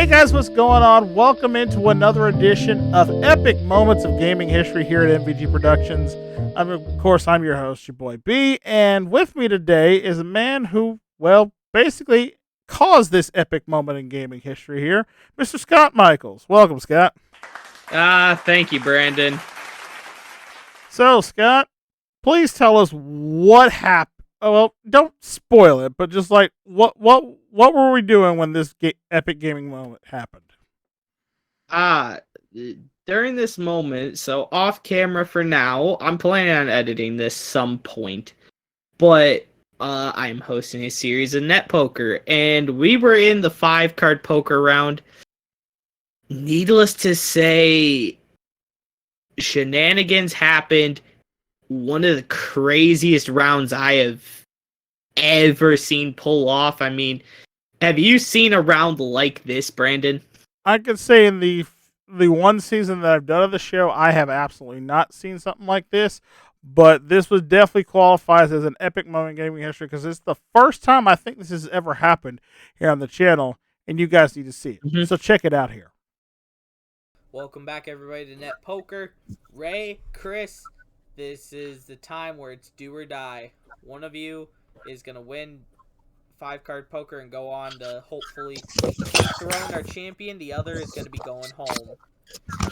Hey guys, what's going on? Welcome into another edition of Epic Moments of Gaming History here at MVG Productions. I'm your host, your boy B, and with me today is a man who, well, basically caused this epic moment in gaming history here, Mr. Scott Michaels. Welcome, Scott. Thank you, Brandon. So, Scott, please tell us what happened. Oh, well, don't spoil it, but just like what were we doing when this epic gaming moment happened? Uh, During this moment, so off camera for now, I'm planning on editing this some point, but I'm hosting a series of net poker, and we were in the 5-card poker round. Needless to say, shenanigans happened. One of the craziest rounds I have ever seen pull off. I mean, have you seen a round like this, Brandon? I could say in the one season that I've done of the show, I have absolutely not seen something like this. But this was definitely qualifies as an epic moment in gaming history because it's the first time I think this has ever happened here on the channel, and you guys need to see it. Mm-hmm. So check it out here. Welcome back, everybody, to Net Poker. Ray, Chris, this is the time where it's do or die. One of you is going to win 5-card poker and go on to hopefully dethrone our champion. The other is going to be going home.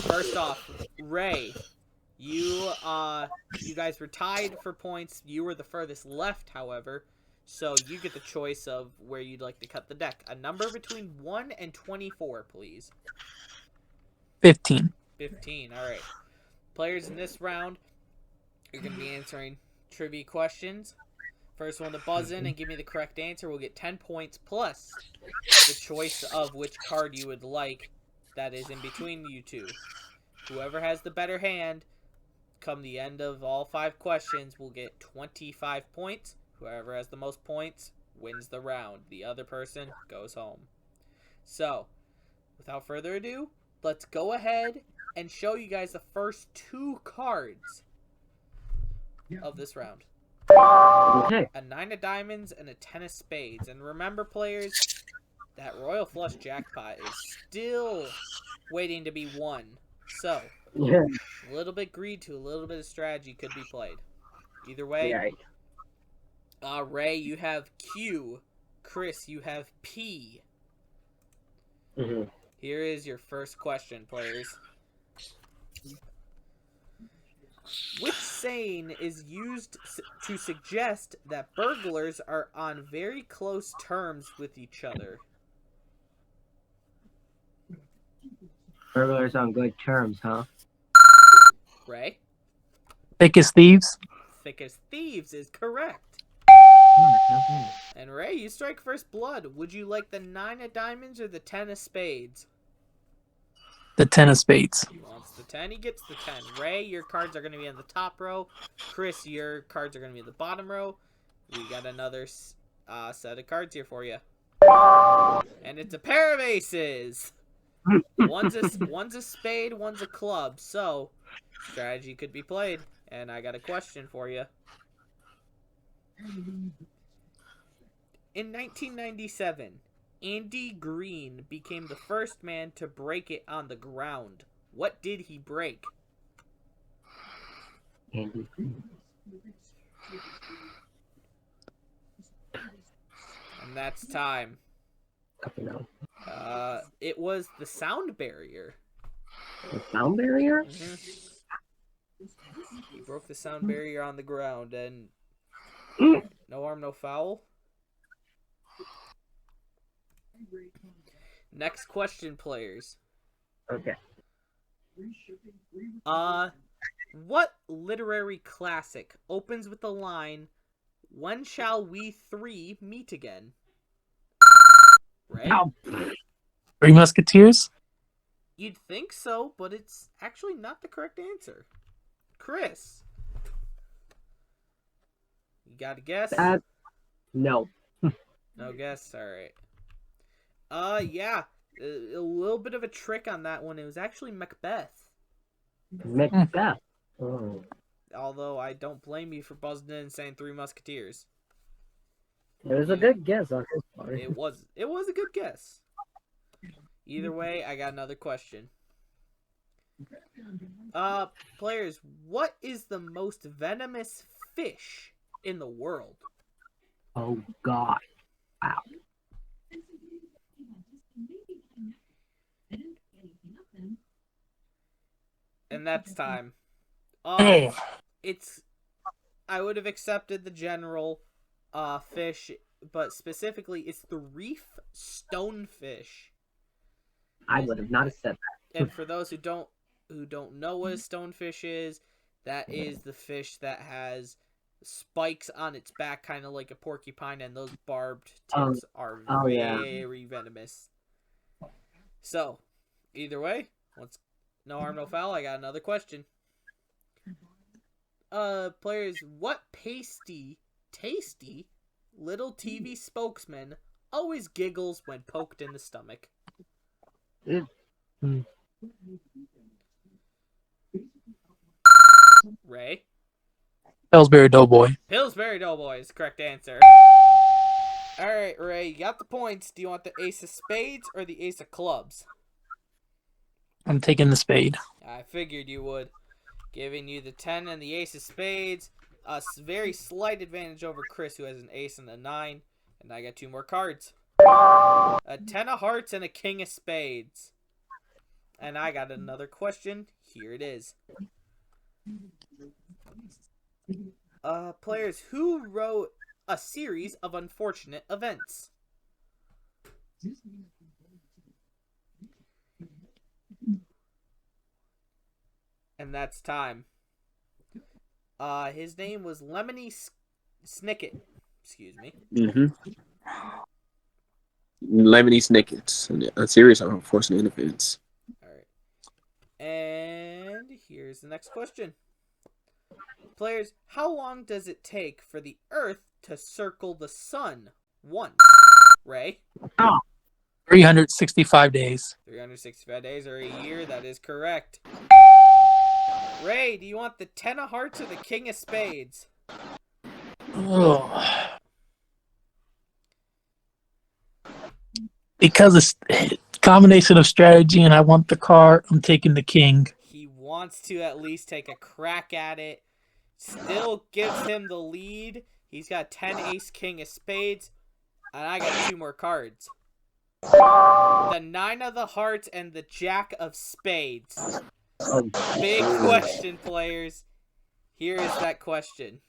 First off, Ray, you guys were tied for points. You were the furthest left, however, so you get the choice of where you'd like to cut the deck. A number between 1 and 24, please. 15. 15, alright. Players in this round, you're going to be answering trivia questions. First one to buzz in and give me the correct answer will get 10 points plus the choice of which card you would like that is in between you two. Whoever has the better hand, come the end of all 5 questions, will get 25 points. Whoever has the most points wins the round. The other person goes home. So, without further ado, let's go ahead and show you guys the first 2 cards of this round. Okay. A 9 of diamonds and a 10 of spades. And remember, players, that royal flush jackpot is still waiting to be won. So, a little bit greed to a little bit of strategy could be played. Either way, Ray, you have Q. Chris, you have P. Mm-hmm. Here is your first question, players. Which saying is used to suggest that burglars are on very close terms with each other? Burglars on good terms, huh? Ray? Thick as thieves. Thick as thieves is correct. And Ray, you strike first blood. Would you like the 9 of diamonds or the 10 of spades? The 10 of spades. He wants the 10. He gets the 10. Ray, your cards are going to be in the top row. Chris, your cards are going to be in the bottom row. We got another set of cards here for you. And it's a pair of aces. One's a spade, one's a club. So, strategy could be played. And I got a question for you. In 1997, Andy Green became the first man to break it on the ground. What did he break? Andy. And that's time. It was the sound barrier. The sound barrier? Mm-hmm. He broke the sound barrier on the ground, and no harm, no foul. Next question, players. Okay. What literary classic opens with the line, "When shall we 3 meet again"? Right? Ow. Three Musketeers? You'd think so, but it's actually not the correct answer. Chris, you got a guess? No. No guess? Alright. Yeah. A little bit of a trick on that one. It was actually Macbeth. Macbeth. Oh. Although I don't blame you for buzzing in and saying 3 Musketeers. It was a good guess on his part. It was a good guess. Either way, I got another question. Players, what is the most venomous fish in the world? Oh God. Wow. And that's time. Oh. It's I would have accepted the general fish, but specifically it's the reef stonefish. I would have not said that. And for those who don't know what a stonefish is, that is the fish that has spikes on its back, kind of like a porcupine, and those barbed tips are very venomous. So, either way, no harm, no foul. I got another question. Players, what tasty little TV spokesman always giggles when poked in the stomach? Ray? Pillsbury Doughboy. Pillsbury Doughboy is the correct answer. Alright, Ray, you got the points. Do you want the ace of spades or the ace of clubs? I'm taking the spade. I figured you would. Giving you the 10 and the ace of spades. A very slight advantage over Chris, who has an ace and a 9. And I got 2 more cards. A 10 of hearts and a king of spades. And I got another question. Here it is. Players, who wrote a series of unfortunate events? And that's time. His name was Lemony Snicket. Excuse me. Mm-hmm. Lemony Snicket's, a series of unfortunate events. Alright. And here's the next question. Players, how long does it take for the Earth to circle the sun once? Ray? 365 days. 365 days or a year, that is correct. Ray, do you want the 10 of hearts or the king of spades? Ugh. Because it's a combination of strategy and I want the car, I'm taking the king. He wants to at least take a crack at it. Still gives him the lead. He's got 10 ace king of spades. And I got 2 more cards. The 9 of the hearts and the jack of spades. Big question, players. Here is that question.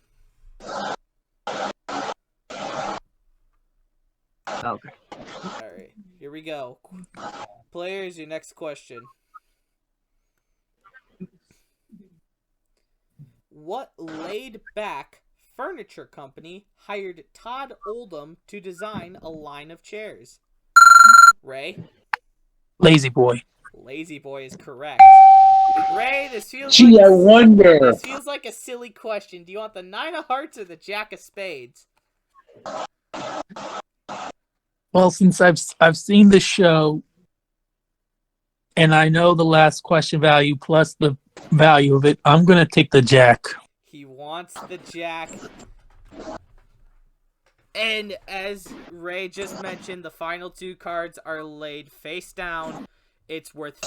Okay. Alright, here we go. Players, your next question. What laid-back furniture company hired Todd Oldham to design a line of chairs? Ray? Lazy Boy. Lazy Boy is correct. Ray, this feels Gee, I wonder. This feels like a silly question. Do you want the 9 of hearts or the jack of spades? Well, since I've seen the show and I know the last question value plus the value of it, I'm gonna take the jack. He wants the jack. And as Ray just mentioned, the final 2 cards are laid face down. It's worth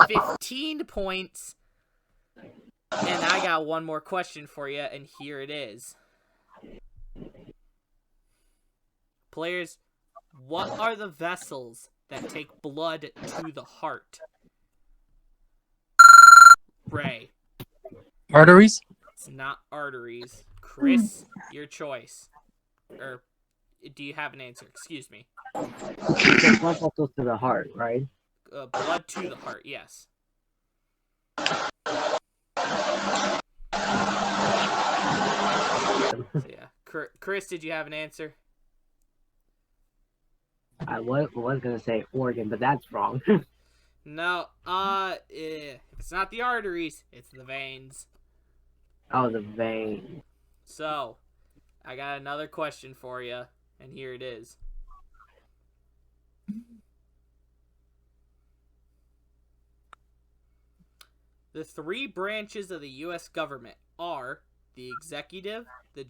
15 points. And I got one more question for you, and here it is. Players, what are the vessels that take blood to the heart? Ray. Arteries? It's not arteries. Chris, your choice. Or, do you have an answer? Excuse me. Because blood vessels to the heart, right? Blood to the heart, yes. So, yeah. Chris, did you have an answer? I was gonna say organ, but that's wrong. No, it's not the arteries, it's the veins. Oh, the vein. So, I got another question for you, and here it is. The 3 branches of the U.S. government are the executive, the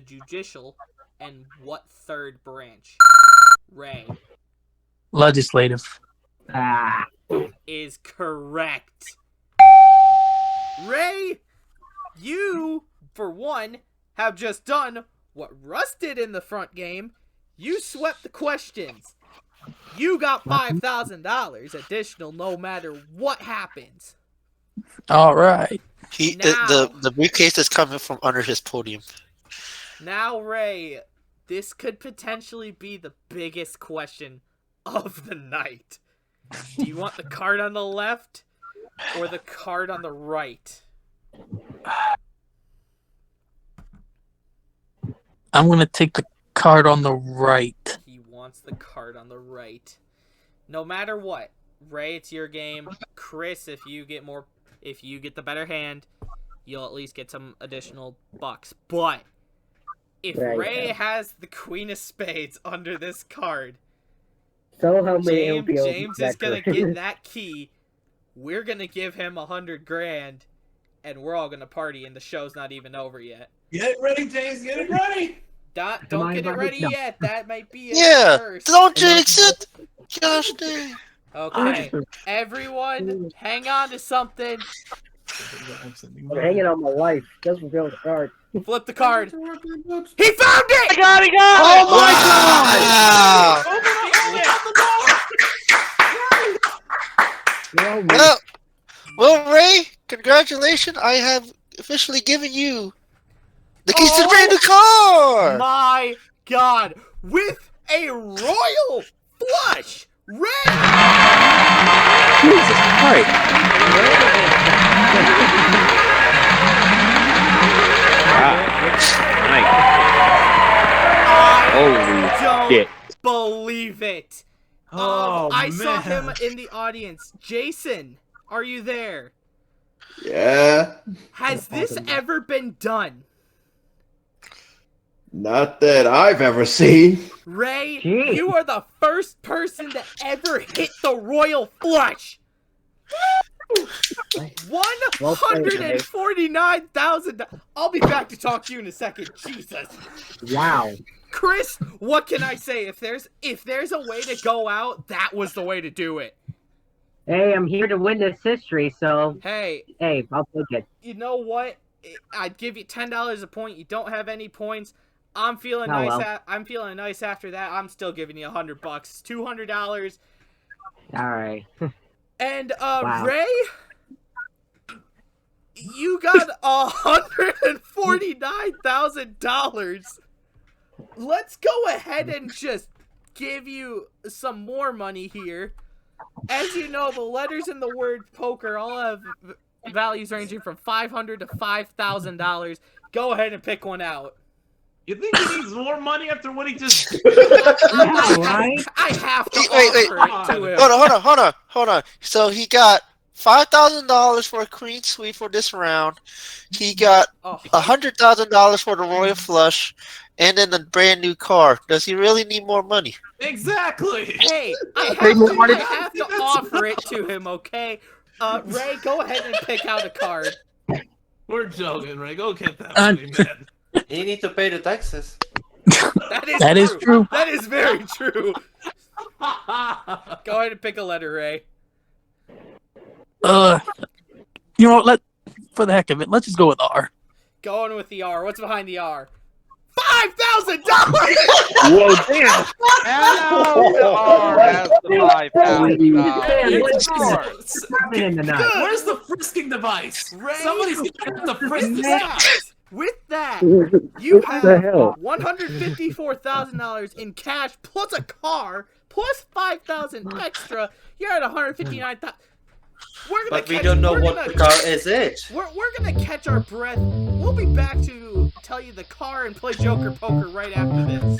judicial, and what third branch? Ray. Legislative. Ah, is correct. Ray, you, for one, have just done what Russ did in the front game. You swept the questions. You got $5,000 additional no matter what happens. All right. The briefcase is coming from under his podium. Now, Ray, this could potentially be the biggest question of the night. Do you want the card on the left or the card on the right? I'm going to take the card on the right. He wants the card on the right. No matter what, Ray, it's your game. Chris, if you get the better hand, you'll at least get some additional bucks. But if Right. Ray has the Queen of Spades under this card, so help me, it'll be over James is that gonna card. get that key. We're gonna give him $100,000, and we're all gonna party, and the show's not even over yet. Get it ready, James. Get it ready. Don't get it ready No. yet. That might be it Yeah, first. don't jinx it. Gosh dang. Okay, everyone, hang on to something. I'm hanging on my life. Just reveal the card. Flip the card. He found it! Oh my Well, God! Well, Ray, congratulations! I have officially given you the keys to the brand new car. My God, with a royal flush, Ray. Jesus Christ. I don't shit. believe it. Oh, I saw man. him in the audience. Jason, are you there? Yeah, Has this ever been done? not that I've ever seen. Ray, Gee. you are the first person to ever hit the royal flush. $149,000. I'll be back to talk to you in a second. Jesus. wow. Chris, what can I say? If there's a way to go out, that was the way to do it. Hey, I'm here to witness history, so Hey, I'll take it. you know what? I'd give you $10 a point. You don't have any points. I'm feeling Oh, nice. well. I'm feeling nice after that. I'm still giving you $100. $200. All right. And Wow. Ray, you got $149,000. Let's go ahead and just give you some more money here. As you know, the letters in the word poker all have values ranging from $500 to $5,000. Go ahead and pick one out. You think he needs more money after what he just? right? I have to Wait. offer it to him. Hold on. So he got $5,000 for a queen sweep for this round. He got Oh, $100,000 for the royal flush, and then a brand new car. Does he really need more money? Exactly. hey, I have to offer it to him, okay? Ray, go ahead and pick out a card. We're joking, Ray. Go get that money, man. You need to pay the taxes. That is true. That is very true. Go ahead and pick a letter, Ray. You know what? For the heck of it, let's just go with R. Going with the R. What's behind the R? $5,000! Whoa, damn. Something in the night. Where's the frisking device? Ray, Somebody's got the frisk with device. that, you have the hell? $154,000 in cash plus a car plus $5,000 extra. You're at $159,000. But we don't know what the car is it. We're gonna catch our breath. We'll be back to tell you the car and play Joker Poker right after this.